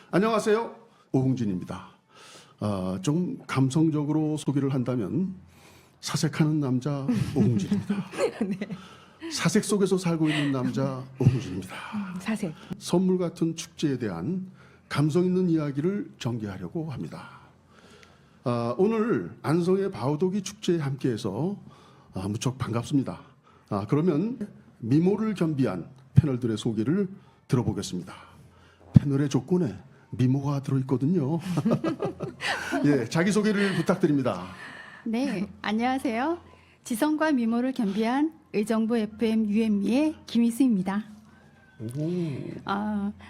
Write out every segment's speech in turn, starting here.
안녕하세요. 오홍진입니다. 좀 감성적으로 소개를 한다면 사색하는 남자 오홍진입니다. 네. 사색 속에서 살고 있는 남자 오홍진입니다. 사색. 선물 같은 축제에 대한 감성 있는 이야기를 전개하려고 합니다. 오늘 안성의 바우더기 축제에 함께해서 무척 반갑습니다. 그러면 미모를 겸비한 패널들의 소개를 들어보겠습니다. 패널의 조건에 미모가 들어있거든요. 예, 자기소개를 부탁드립니다. 네, 안녕하세요. 지성과 미모를 겸비한 의정부 FM UM미의 김희수입니다.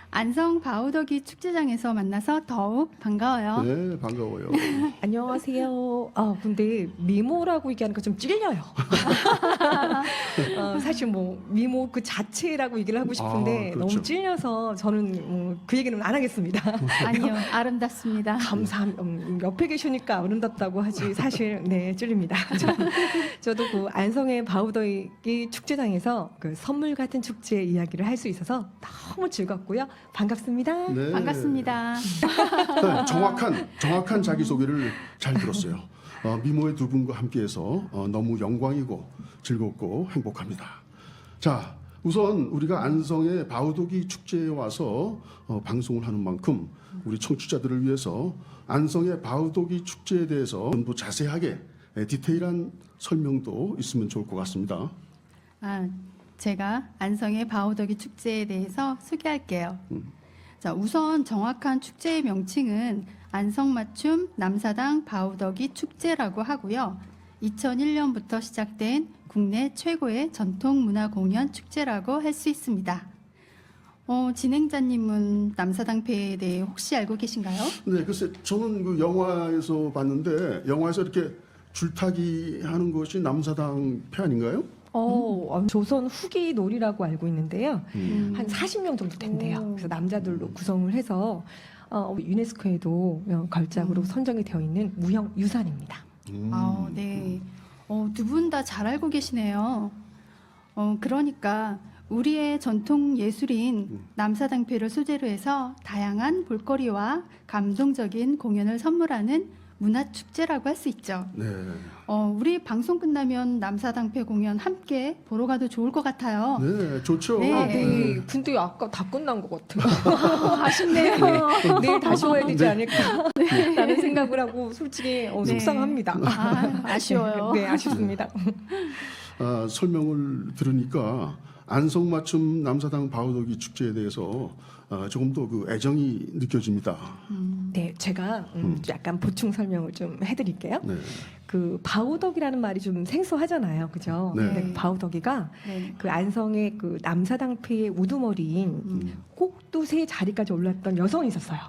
안성 바우더기 축제장에서 만나서 더욱 반가워요. 네, 반가워요. 안녕하세요. 근데 미모라고 얘기하니까 좀 찔려요. 사실 뭐 미모 그 자체라고 얘기를 하고 싶은데 그렇죠. 너무 찔려서 저는 그 얘기는 안 하겠습니다. 아니요, 아름답습니다. 감사합니다. 옆에 계시니까 아름답다고 하지 사실 네 찔립니다. 저도 그 안성의 바우더기 축제장에서 그 선물 같은 축제 이야기를 할 수 있어서 너무 즐겁고요. 반갑습니다. 네. 반갑습니다. 네, 정확한 자기소개를 잘 들었어요. 미모의 두 분과 함께해서 너무 영광이고 즐겁고 행복합니다. 자, 우선 우리가 안성의 바우더기 축제에 와서 방송을 하는 만큼 우리 청취자들을 위해서 안성의 바우더기 축제에 대해서 좀 더 자세하게 디테일한 설명도 있으면 좋을 것 같습니다. 제가 안성의 바우더기 축제에 대해서 소개할게요. 자, 우선 정확한 축제의 명칭은 안성맞춤 남사당 바우더기 축제라고 하고요. 2001년부터 시작된 국내 최고의 전통문화공연 축제라고 할 수 있습니다. 진행자님은 남사당패에 대해 혹시 알고 계신가요? 네, 글쎄 저는 그 영화에서 봤는데 영화에서 이렇게 줄타기 하는 것이 남사당 패 아닌가요? 조선 후기 놀이라고 알고 있는데요. 한 40명 정도 된대요. 오. 그래서 남자들로 구성을 해서 유네스코에도 걸작으로 선정이 되어 있는 무형 유산입니다. 네. 두 분 다 잘 알고 계시네요. 그러니까 우리의 전통 예술인 남사당패를 소재로 해서 다양한 볼거리와 감동적인 공연을 선물하는 문화축제라고 할 수 있죠. 네. 우리 방송 끝나면 남사당패 공연 함께 보러 가도 좋을 것 같아요. 네, 좋죠. 네. 네. 근데 아까 다 끝난 것 같아요. 아쉽네요. 내일 다시 와야 되지 않을까 라는 생각을 하고 솔직히 속상합니다. 아쉬워요. 네, 아쉽습니다. 설명을 들으니까 안성맞춤 남사당 바우더기 축제에 대해서 조금 더 그 애정이 느껴집니다. 네, 제가 약간 보충 설명을 좀 해드릴게요. 네. 그 바우덕이라는 말이 좀 생소하잖아요, 그죠? 네. 근데 바우덕이가 네. 그 안성의 그 남사당패의 우두머리인 꼭두새 자리까지 올랐던 여성이 있었어요.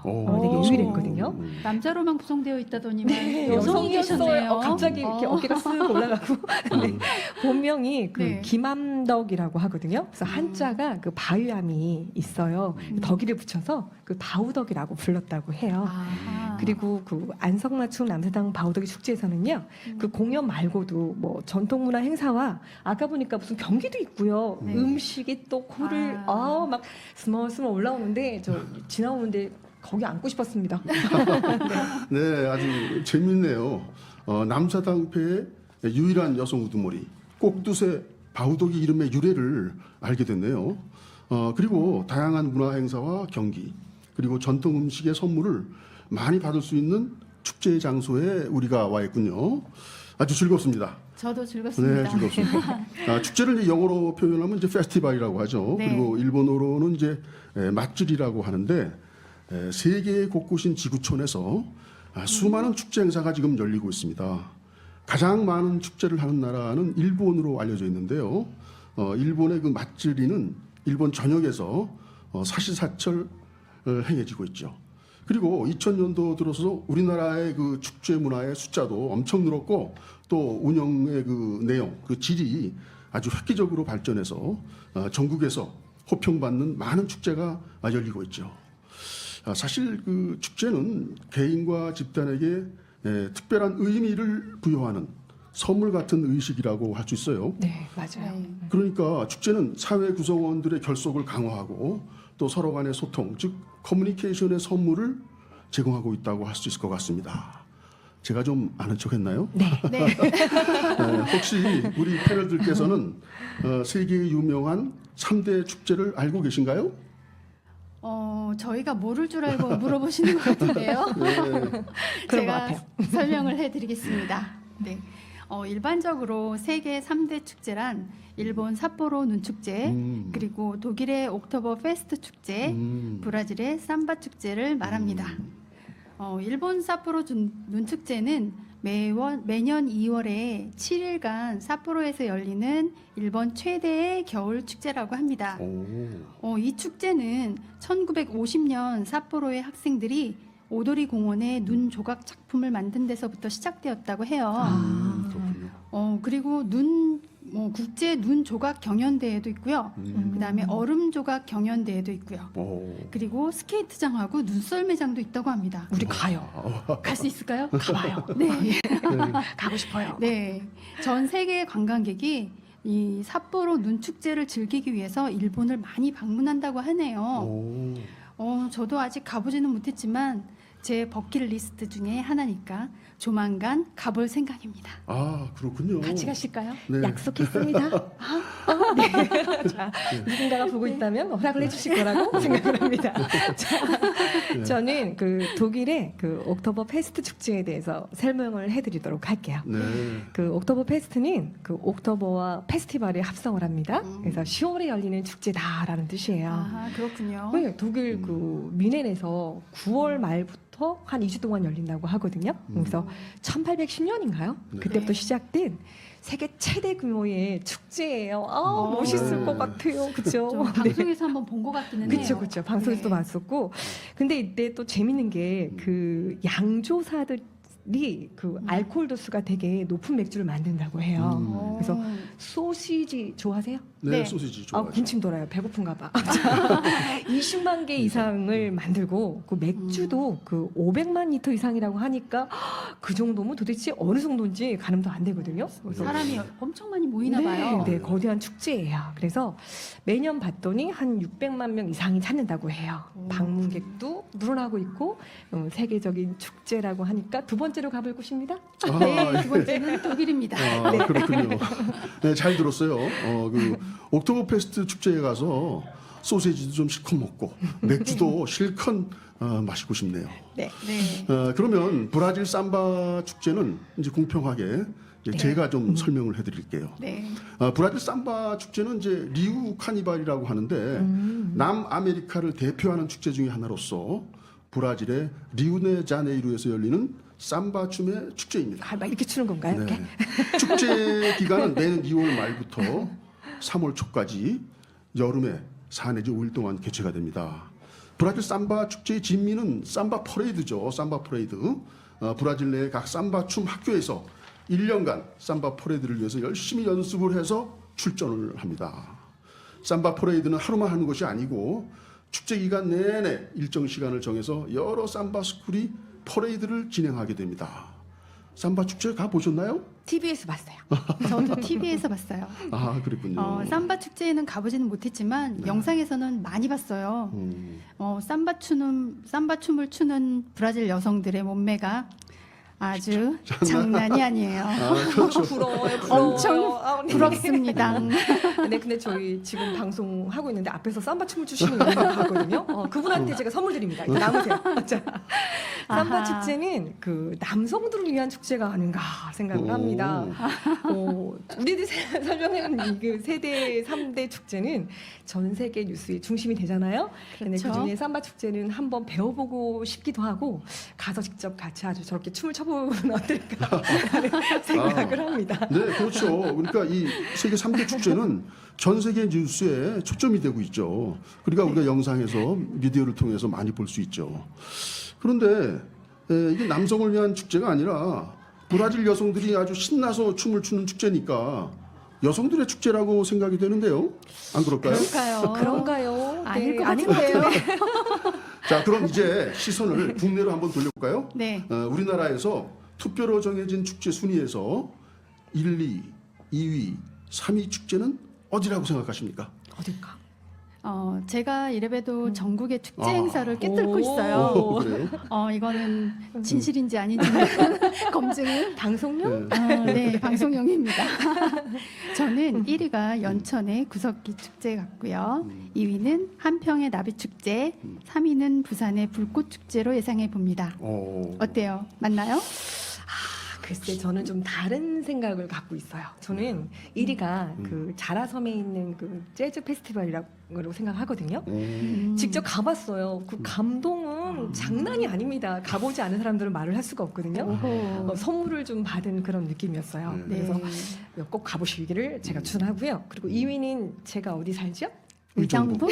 되게 유일했거든요. 남자로만 구성되어 있다더니만 네, 여성이 계셨네요. 갑자기 이렇게 어깨가 쓱 올라가고 네. 본명이 그 네. 김암덕이라고 하거든요. 그래서 한자가 그 바위암이 있어요. 덕이를 붙여서 그 바우덕이라고 불렀다고 해요. 그리고 그 안성맞춤 남사당 바우더기 축제에서는요, 그 공연 말고도 뭐 전통문화 행사와 아까 보니까 무슨 경기도 있고요. 네. 음식이 또 코를 막 스멀스멀 올라오는데 저 지나오는데 거기 앉고 싶었습니다. 네, 아주 재밌네요. 남사당패의 유일한 여성 우두머리 꼭두새 바우더기 이름의 유래를 알게 됐네요. 그리고 다양한 문화 행사와 경기 그리고 전통 음식의 선물을 많이 받을 수 있는 축제 장소에 우리가 와 있군요. 아주 즐겁습니다. 저도 즐겁습니다. 네, 즐겁습니다. 축제를 이제 영어로 표현하면 이제 페스티벌이라고 하죠. 네. 그리고 일본어로는 이제 맛줄이라고 하는데 세계 곳곳인 지구촌에서 수많은 축제 행사가 지금 열리고 있습니다. 가장 많은 축제를 하는 나라는 일본으로 알려져 있는데요. 일본의 그 맛줄이는 일본 전역에서 사시사철 행해지고 있죠. 그리고 2000년도 들어서 우리나라의 그 축제 문화의 숫자도 엄청 늘었고 또 운영의 그 내용, 그 질이 아주 획기적으로 발전해서 전국에서 호평받는 많은 축제가 열리고 있죠. 사실 그 축제는 개인과 집단에게 특별한 의미를 부여하는 선물 같은 의식이라고 할 수 있어요. 네, 맞아요. 네. 그러니까 축제는 사회 구성원들의 결속을 강화하고 또 서로 간의 소통, 즉 커뮤니케이션의 선물을 제공하고 있다고 할 수 있을 것 같습니다. 제가 좀 아는 척했나요? 네. 네. 혹시 우리 패널들께서는 세계의 유명한 3대 축제를 알고 계신가요? 저희가 모를 줄 알고 물어보시는 것 같은데요. 네. 그런 것 제가 같아요. 설명을 해드리겠습니다. 네. 일반적으로 세계 3대 축제란 일본 삿포로 눈축제, 그리고 독일의 옥토버 페스트 축제, 브라질의 삼바 축제를 말합니다. 일본 삿포로 눈축제는 매년 2월에 7일간 삿포로에서 열리는 일본 최대의 겨울 축제라고 합니다. 이 축제는 1950년 삿포로의 학생들이 오도리 공원에 눈 조각 작품을 만든 데서부터 시작되었다고 해요. 그렇군요. 그리고 국제 눈 조각 경연대회도 있고요. 그다음에 얼음 조각 경연대회도 있고요. 그리고 스케이트장하고 눈썰매장도 있다고 합니다. 우리 가요. 갈 수 있을까요? 가봐요. 네. 가고 싶어요. 네. 전 세계 관광객이 이 삿포로 눈 축제를 즐기기 위해서 일본을 많이 방문한다고 하네요. 저도 아직 가보지는 못했지만 제 버킷리스트 중에 하나니까 조만간 가볼 생각입니다. 아, 그렇군요. 같이 가실까요? 네. 약속했습니다. 네. 자, 누군가가 보고 있다면 허락을 해주실 거라고 생각을 합니다. 자, 저는 그 독일의 그 옥토버 페스트 축제에 대해서 설명을 해드리도록 할게요. 네. 그 옥토버 페스트는 그 옥토버와 페스티벌의 합성을 합니다. 그래서 10월에 열리는 축제다라는 뜻이에요. 아, 그렇군요. 네, 독일 그 뮌헨에서 9월 말부터 한 2주 동안 열린다고 하거든요. 그래서 1810년인가요? 네. 그때부터 네. 시작된 세계 최대 규모의 축제예요. 아, 멋있을 네. 것 같아요. 그렇죠? 좀 방송에서 한번 본 것 같기는 해요. 그렇죠, 그렇죠. 방송에서도 네. 봤었고, 근데 이때 또 재밌는 게 그 양조사들이 그 알코올 도수가 되게 높은 맥주를 만든다고 해요. 그래서 소시지 좋아하세요? 네, 네. 소시지 아, 좋아하죠. 군침 돌아요. 배고픈가 봐. 20만 개 이상을 만들고 그 맥주도 그 500만 리터 이상이라고 하니까 그 정도면 도대체 어느 정도인지 가늠도 안 되거든요. 그래서 사람이 엄청 많이 모이나 봐요. 네, 거대한 축제예요. 그래서 매년 봤더니 한 600만 명 이상이 찾는다고 해요. 방문객도 늘어나고 있고 세계적인 축제라고 하니까 두 번째로 가볼 곳입니다. 아, 네, 두 번째는 독일입니다. 아, 그렇군요. 네, 잘 들었어요. 그 옥토버 페스트 축제에 가서 소세지도 좀 실컷 먹고 맥주도 실컷 마시고 싶네요. 네. 네. 그러면 브라질 삼바 축제는 이제 공평하게 이제 제가 좀 설명을 해드릴게요. 네. 브라질 삼바 축제는 이제 리우 카니발이라고 하는데 남아메리카를 대표하는 축제 중에 하나로서 브라질의 리우네자네이루에서 열리는 삼바 춤의 축제입니다. 아, 막 이렇게 추는 건가요? 이렇게? 축제 기간은 매년 2월 말부터 3월 초까지 여름에 4 내지 5일 동안 개최가 됩니다. 브라질 삼바 축제의 진미는 삼바 퍼레이드죠. 삼바 퍼레이드. 브라질 내 각 삼바 춤 학교에서 1년간 삼바 퍼레이드를 위해서 열심히 연습을 해서 출전을 합니다. 삼바 퍼레이드는 하루만 하는 것이 아니고 축제 기간 내내 일정 시간을 정해서 여러 삼바 스쿨이 퍼레이드를 진행하게 됩니다. 삼바 축제 가 보셨나요? TV에서 봤어요. 저도 TV에서 봤어요. 아, 그랬군요. 삼바 축제에는 가보지는 못했지만 영상에서는 많이 봤어요. 삼바 춤을 추는 브라질 여성들의 몸매가 아주 장난이 아니에요. 그렇죠. 부러워요. 엄청 아, 네. 부럽습니다. 네, 근데 저희 지금 방송 하고 있는데 앞에서 삼바 춤을 추시는 분을 봤거든요. 그분한테 제가 선물 드립니다. 이거 남으세요. 자, 삼바 아하. 축제는 그 남성들을 위한 축제가 아닌가 생각을 합니다. 우리들이 설명한 그 세대 3대 축제는 전 세계 뉴스의 중심이 되잖아요. 근데 그렇죠. 그중에 삼바 축제는 한번 배워보고 싶기도 하고 가서 직접 같이 아주 저렇게 춤을 춰보면 어떨까 하는 생각을 합니다. 네, 그렇죠. 그러니까 이 세계 3대 축제는 전 세계 뉴스에 초점이 되고 있죠. 그러니까 우리가 영상에서 미디어를 통해서 많이 볼 수 있죠. 그런데 이게 남성을 위한 축제가 아니라 브라질 여성들이 아주 신나서 춤을 추는 축제니까 여성들의 축제라고 생각이 되는데요. 안 그럴까요? 그럴까요? 그런가요? 아닐 것 아닌데요. 자, 그럼 이제 시선을 국내로 한번 돌려볼까요? 네. 우리나라에서 투표로 정해진 축제 순위에서 1, 2, 2위, 3위 축제는 어디라고 생각하십니까? 어딜까? 제가 이래봬도 전국의 축제 아. 행사를 꿰뚫고 오. 있어요. 그래요? 이거는 진실인지 아닌지 검증을 방송용? 네, 방송용입니다. 저는 1위가 연천의 구석기 축제 같고요. 2위는 한평의 나비축제, 3위는 부산의 불꽃축제로 예상해 봅니다. 어때요? 맞나요? 글쎄 저는 좀 다른 생각을 갖고 있어요. 저는 1위가 그 자라섬에 있는 그 재즈 페스티벌이라고 생각하거든요. 직접 가봤어요. 그 감동은 장난이 아닙니다. 가보지 않은 사람들은 말을 할 수가 없거든요. 오호. 선물을 좀 받은 그런 느낌이었어요. 네. 그래서 꼭 가보시기를 제가 추천하고요. 그리고 2위는 제가 어디 살죠? 의정부?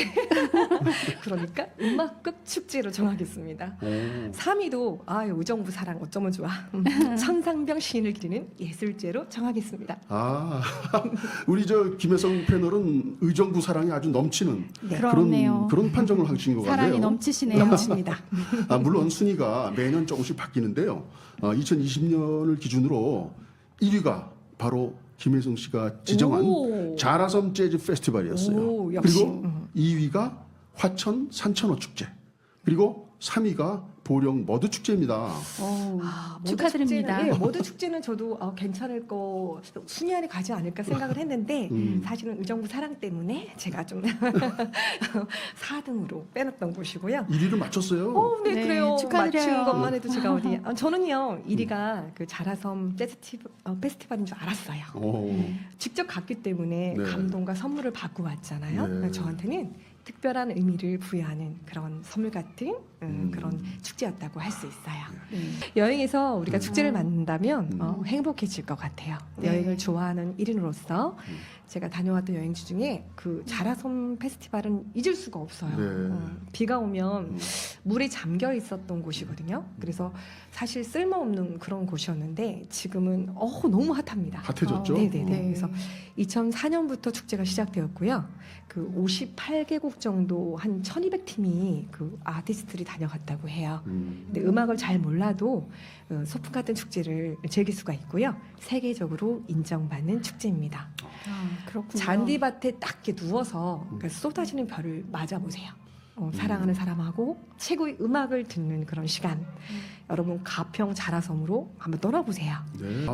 그러니까 음악극 축제로 정하겠습니다. 3위도 의정부 사랑 어쩌면 좋아. 천상병 시인을 기리는 예술제로 정하겠습니다. 우리 저 김혜성 패널은 의정부 사랑이 아주 넘치는 네. 그렇네요. 그런 판정을 하신 것 같네요. 사랑이 넘치시네요. 넘칩니다. 물론 순위가 매년 조금씩 바뀌는데요. 2020년을 기준으로 1위가 바로 김혜성 씨가 지정한 오. 자라섬 재즈 페스티벌이었어요. 오, 역시. 그리고 2위가 화천 산천어 축제. 그리고 3위가 보령 머드 축제입니다. 축하드립니다. 모두 축제는, 모두 축제는 저도 괜찮을 거 순위 안에 가지 않을까 생각을 했는데 사실은 의정부 사랑 때문에 제가 좀 4등으로 빼놨던 곳이고요. 1위를 맞췄어요. 네, 네, 그래요. 축하드려요. 맞춘 것만 해도 제가 어디 저는요 1위가 그 자라섬 재즈 페스티벌인 줄 알았어요. 직접 갔기 때문에 네. 감동과 선물을 받고 왔잖아요. 네. 그러니까 저한테는 특별한 의미를 부여하는 그런 선물 같은 그런 축제였다고 할 수 있어요. 네. 여행에서 우리가 축제를 만난다면 행복해질 것 같아요. 네. 여행을 좋아하는 1인으로서 제가 다녀왔던 여행지 중에 그 자라섬 페스티벌은 잊을 수가 없어요. 네. 비가 오면 물에 잠겨 있었던 곳이거든요. 그래서 사실 쓸모없는 그런 곳이었는데 지금은 너무 핫합니다. 핫해졌죠? 네네네. 네. 그래서 2004년부터 축제가 시작되었고요. 그 58개국 정도 한 1,200팀이 그 아티스트들이 다녀갔다고 해요. 근데 음악을 잘 몰라도 소풍 같은 축제를 즐길 수가 있고요. 세계적으로 인정받는 축제입니다. 그렇군요. 잔디밭에 딱 이렇게 누워서 그러니까 쏟아지는 별을 맞아보세요. 사랑하는 사람하고 최고의 음악을 듣는 그런 시간. 여러분 가평 자라섬으로 한번 떠나보세요. 네.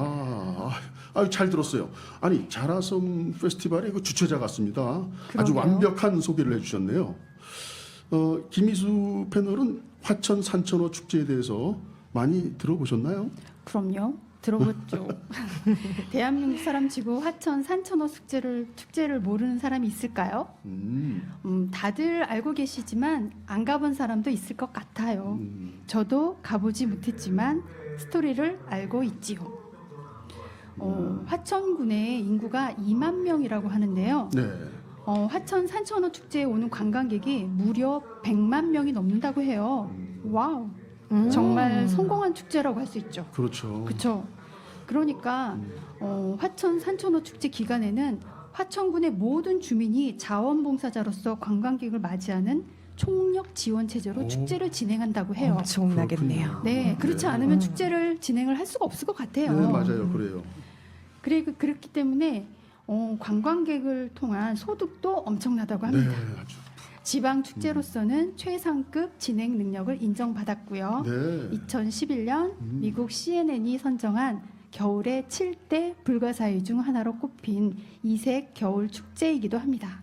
잘 들었어요. 아니 자라섬 페스티벌의 그 주최자 같습니다. 아주 그러게요. 완벽한 소개를 해주셨네요. 김희수 패널은 화천 산천어 축제에 대해서 많이 들어보셨나요? 그럼요. 들어봤죠. 대한민국 사람 치고 화천 산천어 축제를 모르는 사람이 있을까요? 다들 알고 계시지만 안 가본 사람도 있을 것 같아요. 저도 가보지 못했지만 스토리를 알고 있지요. 화천군의 인구가 2만 명이라고 하는데요. 네. 화천 산천어 축제에 오는 관광객이 무려 100만 명이 넘는다고 해요. 와우. 정말 성공한 축제라고 할 수 있죠. 그렇죠. 그렇죠. 그러니까 화천 산천어 축제 기간에는 화천군의 모든 주민이 자원봉사자로서 관광객을 맞이하는 총력 지원 체제로 축제를 진행한다고 해요. 엄청나겠네요. 그렇군요. 네, 그렇지 않으면 축제를 진행을 할 수가 없을 것 같아요. 네, 맞아요. 그래요. 그렇기 때문에 관광객을 통한 소득도 엄청나다고 네, 합니다. 아주. 지방 축제로서는 최상급 진행 능력을 인정받았고요. 네. 2011년 미국 CNN이 선정한 겨울의 7대 불가사의 중 하나로 꼽힌 이색 겨울 축제이기도 합니다.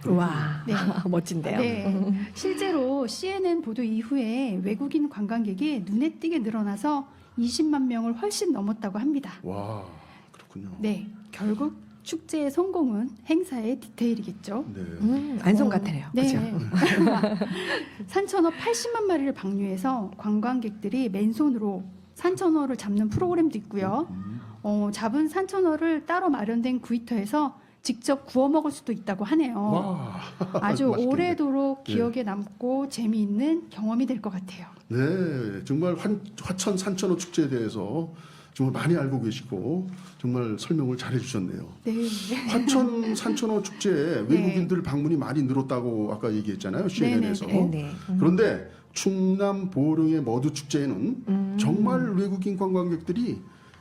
그렇군요. 와, 네. 멋진데요. 네, 실제로 CNN 보도 이후에 외국인 관광객이 눈에 띄게 늘어나서 20만 명을 훨씬 넘었다고 합니다. 와, 그렇군요. 네, 결국 축제의 성공은 행사의 디테일이겠죠. 네. 안성 같아요. 네. 그렇죠? 산천어 80만 마리를 방류해서 관광객들이 맨손으로 산천어를 잡는 프로그램도 있고요. 잡은 산천어를 따로 마련된 구이터에서 직접 구워 먹을 수도 있다고 하네요. 와, 아주 맛있겠네. 오래도록 네. 기억에 남고 재미있는 경험이 될 것 같아요. 네, 정말 화천 산천어 축제에 대해서 정말 많이 알고 계시고 정말 설명을 잘 해주셨네요. 네. 화천 산천어 축제에 외국인들 방문이 많이 늘었다고 아까 얘기했잖아요. CNN에서. 네. 그런데 충남 보령의 머드 축제에는 정말 외국인 관광객들이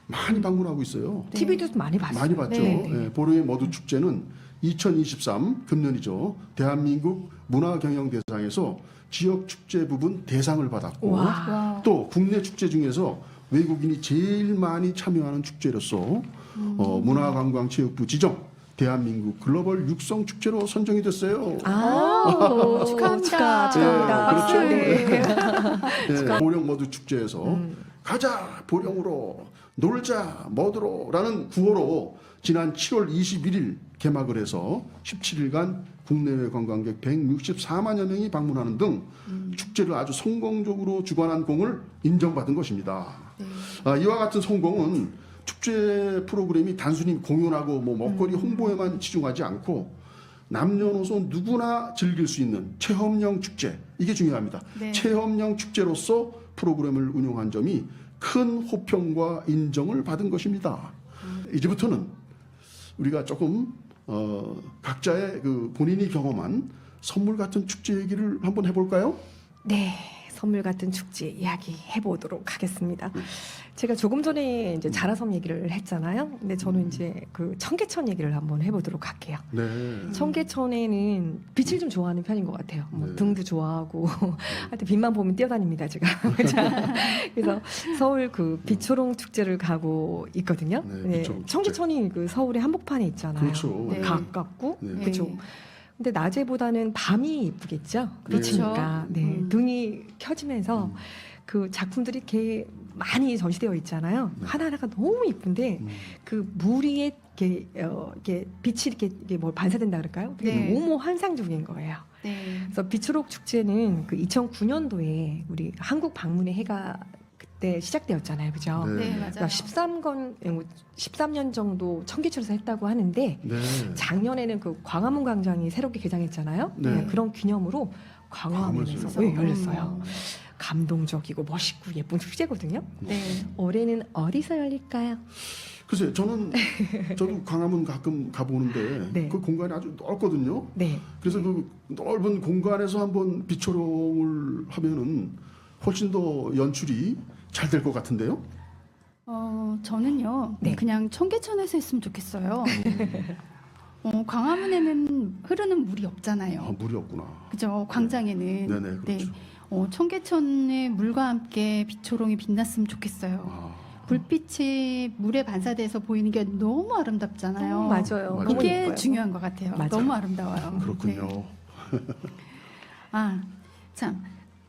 많이 방문하고 있어요. TV도 많이 봤어요. 많이 봤죠. 네. 예, 보령의 머드 축제는 2023 금년이죠. 대한민국 문화경영대상에서 지역 축제 부분 대상을 받았고 와. 또 국내 축제 중에서 외국인이 제일 많이 참여하는 축제로서 문화관광체육부 지정 대한민국 글로벌 육성 축제로 선정이 됐어요. 축하합니다. 축하합니다. 그렇죠. 네. 네, 보령 머드 축제에서 가자 보령으로 놀자 머드로라는 구호로 지난 7월 21일 개막을 해서 17일간 국내외 관광객 164만여 명이 방문하는 등 축제를 아주 성공적으로 주관한 공을 인정받은 것입니다. 이와 같은 성공은 축제 프로그램이 단순히 공연하고 먹거리 홍보에만 치중하지 않고 남녀노소 누구나 즐길 수 있는 체험형 축제, 이게 중요합니다. 네. 체험형 축제로서 프로그램을 운영한 점이 큰 호평과 인정을 받은 것입니다. 이제부터는 우리가 조금 각자의 그 본인이 경험한 선물 같은 축제 얘기를 한번 해볼까요? 네, 선물 같은 축제 이야기 해보도록 하겠습니다. 제가 조금 전에 이제 자라섬 얘기를 했잖아요. 근데 저는 이제 그 청계천 얘기를 한번 해보도록 할게요. 네. 청계천에는 빛을 좀 좋아하는 편인 것 같아요. 뭐 네. 등도 좋아하고 하여튼 빛만 보면 뛰어다닙니다 제가. 자, 그래서 서울 그 빛초롱 축제를 가고 있거든요. 네, 빛초롱 축제. 청계천이 그 서울의 한복판에 있잖아요. 그렇죠. 네. 가깝고 네. 그렇죠. 근데 낮에보다는 밤이 이쁘겠죠. 그렇으니까 네. 등이 켜지면서 그 작품들이 이렇게 많이 전시되어 있잖아요. 네. 하나하나가 너무 이쁜데 그 물 위에 이렇게 빛이 이렇게 뭘 반사된다 그럴까요? 되게 네. 너무 환상적인 거예요. 네. 그래서 빛초록 축제는 그 2009년도에 우리 한국 방문의 해가 그때 시작되었잖아요, 그죠? 네. 네, 맞아요. 그러니까 13년 정도 청계천에서 했다고 하는데 네. 작년에는 그 광화문 광장이 새롭게 개장했잖아요. 네. 그런 기념으로 광화문에서 광화문에서. 열렸어요. 감동적이고 멋있고 예쁜 축제거든요. 네. 올해는 어디서 열릴까요? 글쎄, 저도 광화문 가끔 가보는데 네. 그 공간이 아주 넓거든요. 네. 그래서 그 넓은 공간에서 한번 빛초롱을 하면은 훨씬 더 연출이 잘 될 것 같은데요. 저는요, 네. 그냥 청계천에서 했으면 좋겠어요. 광화문에는 흐르는 물이 없잖아요. 물이 없구나. 그죠? 광장에는. 네네, 그렇죠. 청계천의 물과 함께 빛초롱이 빛났으면 좋겠어요. 아, 불빛이 물에 반사돼서 보이는 게 너무 아름답잖아요. 맞아요. 맞아요. 너무 이게 예뻐요. 중요한 것 같아요. 맞아요. 너무 아름다워요. 그렇군요. 네. 참.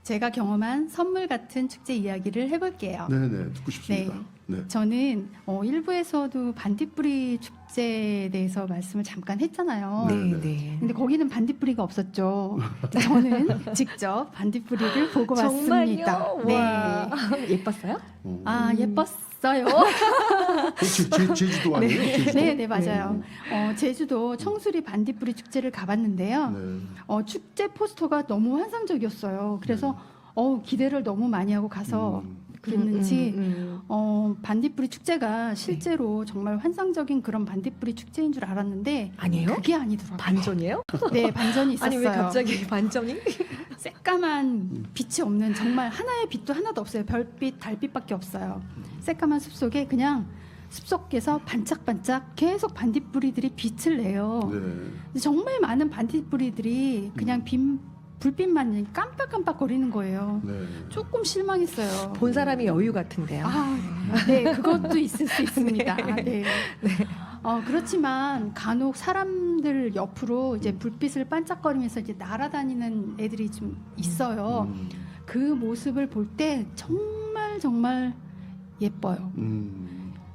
제가 경험한 선물 같은 축제 이야기를 해볼게요. 네네, 듣고 싶습니다. 네. 저는 일부에서도 반딧불이 축제에 대해서 말씀을 잠깐 했잖아요. 네, 네. 네. 근데 거기는 반딧불이가 없었죠. 저는 직접 반딧불이를 보고 왔습니다. 정말요? 네. 와. 예뻤어요? 예뻤어요. 제주도 아니에요? 제주도? 네, 네, 맞아요. 제주도 청수리 반딧불이 축제를 가봤는데요. 네. 축제 포스터가 너무 환상적이었어요. 그래서 기대를 너무 많이 하고 가서 그랬는지 반딧불이 축제가 실제로 정말 환상적인 그런 반딧불이 축제인 줄 알았는데 아니에요? 그게 아니더라고요. 반전이에요? 네, 반전이 있었어요. 아니 왜 갑자기 반전이? 새까만 빛이 없는 정말 하나의 빛도 하나도 없어요. 별빛, 달빛밖에 없어요. 새까만 숲속에 그냥 숲속에서 반짝반짝 계속 반딧불이들이 빛을 내요. 네. 정말 많은 반딧불이들이 그냥 불빛만 깜빡깜빡 거리는 거예요. 네. 조금 실망했어요. 본 사람이 여유 같은데요. 네, 그것도 있을 수 있습니다. 네. 그렇지만 간혹 사람들 옆으로 이제 불빛을 반짝거리면서 이제 날아다니는 애들이 좀 있어요. 그 모습을 볼 때 정말 정말 예뻐요.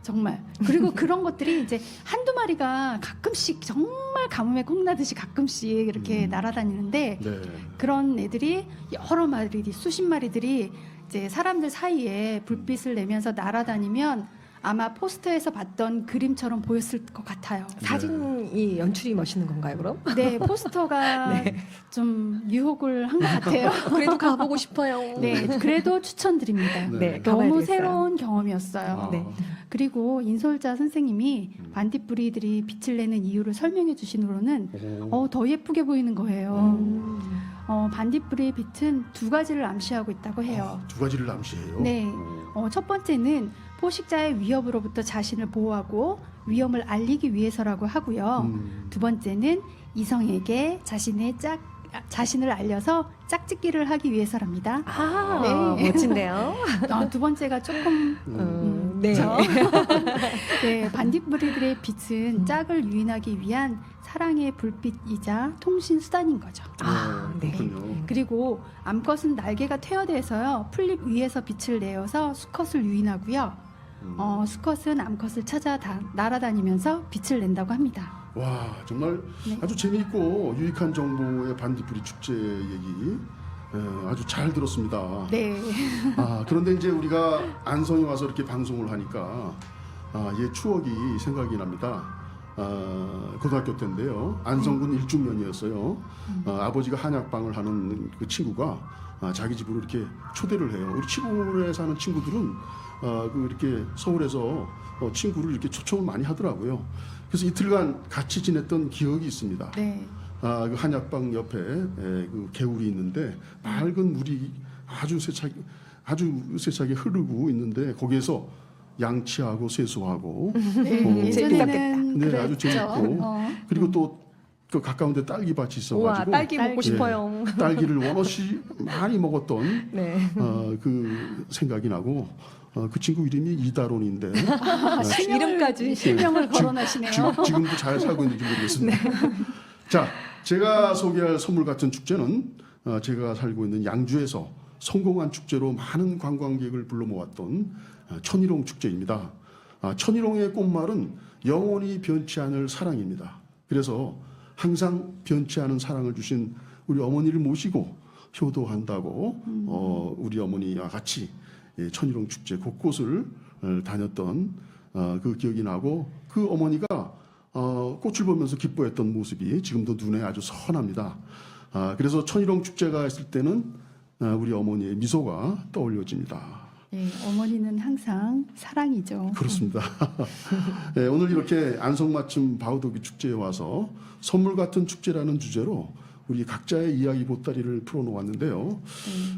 정말. 그리고 그런 것들이 이제 한두 마리가 가끔씩 정말 가뭄에 콩나듯이 가끔씩 이렇게 날아다니는데 네. 그런 애들이 여러 마리, 수십 마리들이 이제 사람들 사이에 불빛을 내면서 날아다니면 아마 포스터에서 봤던 그림처럼 보였을 것 같아요. 사진이 연출이 멋있는 건가요, 그럼? 네, 포스터가 좀 유혹을 한 것 같아요. 그래도 가보고 싶어요. 네, 그래도 추천드립니다. 네. 가봐야 너무 되겠어요. 새로운 경험이었어요. 아, 네. 그리고 인솔자 선생님이 반딧불이들이 빛을 내는 이유를 설명해 주신 후로는 더 예쁘게 보이는 거예요. 반딧불이의 빛은 두 가지를 암시하고 있다고 해요. 두 가지를 암시해요. 네. 첫 번째는 포식자의 위협으로부터 자신을 보호하고 위험을 알리기 위해서라고 하고요. 두 번째는 이성에게 자신을 알려서 짝짓기를 하기 위해서랍니다. 네. 멋진데요. 두 번째가 조금 네. 그렇죠? 네, 반딧불이들의 빛은 짝을 유인하기 위한 사랑의 불빛이자 통신 수단인 거죠. 네. 그렇군요. 그리고 암컷은 날개가 퇴화돼서요 풀잎 위에서 빛을 내어서 수컷을 유인하고요. 수컷은 암컷을 찾아 날아다니면서 빛을 낸다고 합니다. 와, 정말 네. 아주 재미있고 유익한 정보의 반딧불이 축제 얘기 아주 잘 들었습니다. 네. 그런데 이제 우리가 안성에 와서 이렇게 방송을 하니까 옛 추억이 생각이 납니다. 고등학교 때인데요. 안성군 일중면이었어요. 아버지가 한약방을 하는 그 친구가 자기 집으로 이렇게 초대를 해요. 우리 시골에 사는 친구들은 이렇게 서울에서 친구를 이렇게 초청을 많이 하더라고요. 그래서 이틀간 같이 지냈던 기억이 있습니다. 네. 그 한약방 옆에 그 개울이 있는데 맑은 물이 아주 세차게 흐르고 있는데 거기에서 양치하고 세수하고 네. 예전에는 네, 그랬죠. 아주 재밌고 그리고 또 그 가까운 데 딸기밭이 우와, 있어가지고 딸기 먹고 딸기. 싶어요. 딸기를 원없이 많이 먹었던 네. 그 생각이 나고 그 친구 이름이 이다론인데 이름까지. 실명을 거론하시네요. 지금도 잘 살고 있는지 모르겠습니다. 자, 제가 소개할 선물 같은 축제는 제가 살고 있는 양주에서 성공한 축제로 많은 관광객을 불러 모았던 천일홍 축제입니다. 천일홍의 꽃말은 영원히 변치 않을 사랑입니다. 그래서 항상 변치 않은 사랑을 주신 우리 어머니를 모시고 효도한다고 우리 어머니와 같이 천일홍 축제 곳곳을 다녔던 그 기억이 나고 그 어머니가 꽃을 보면서 기뻐했던 모습이 지금도 눈에 아주 선합니다. 그래서 천일홍 축제가 있을 때는 우리 어머니의 미소가 떠올려집니다. 네, 어머니는 항상 사랑이죠. 그렇습니다. 네, 오늘 이렇게 안성맞춤 바우더기 축제에 와서 선물 같은 축제라는 주제로 우리 각자의 이야기 보따리를 풀어놓았는데요.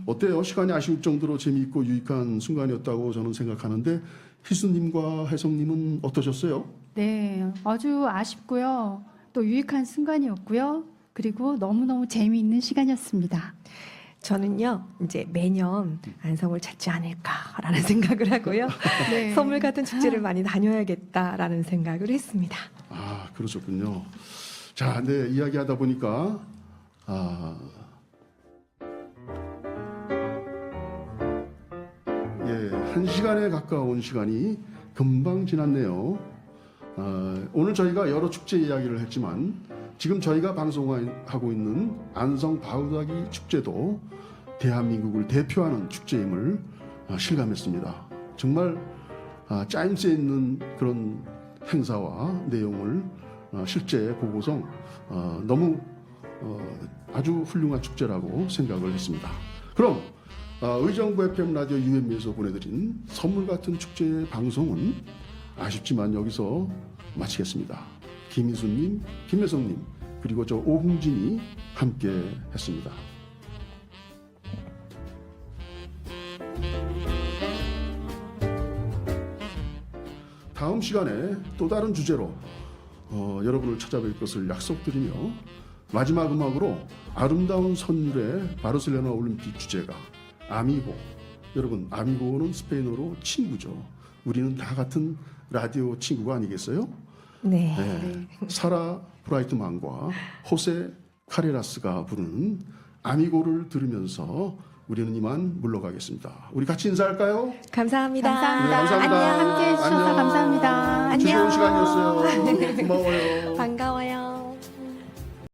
어때요? 시간이 아쉬울 정도로 재미있고 유익한 순간이었다고 저는 생각하는데 희수님과 혜성님은 어떠셨어요? 네, 아주 아쉽고요. 또 유익한 순간이었고요. 그리고 너무너무 재미있는 시간이었습니다. 저는요, 이제 매년 안성을 찾지 않을까라는 생각을 하고요. 네. 선물 같은 축제를 많이 다녀야겠다라는 생각을 했습니다. 그러셨군요. 자, 네, 이야기하다 보니까 한 시간에 가까운 시간이 금방 지났네요. 오늘 저희가 여러 축제 이야기를 했지만 지금 저희가 방송하고 있는 안성 바우더기 축제도 대한민국을 대표하는 축제임을 실감했습니다. 정말 짜임새 있는 그런 행사와 내용을 실제 보고서 너무 아주 훌륭한 축제라고 생각을 했습니다. 그럼 의정부 FM 라디오 UMB에서 보내드린 선물 같은 축제의 방송은 아쉽지만 여기서 마치겠습니다. 김희수님, 김혜성님, 그리고 저 오홍진이 함께 했습니다. 다음 시간에 또 다른 주제로 여러분을 찾아뵐 것을 약속드리며 마지막 음악으로 아름다운 선율의 바르셀로나 올림픽 주제가 아미고. 여러분, 아미고는 스페인어로 친구죠. 우리는 다 같은 라디오 친구가 아니겠어요? 네. 사라 브라이트만과 호세 카레라스가 부르는 아미고를 들으면서 우리는 이만 물러가겠습니다. 우리 같이 인사할까요? 감사합니다. 감사합니다. 네, 감사합니다. 함께 해주셔서 안녕. 감사합니다. 즐거운 시간이었어요. 고마워요. 반가워요.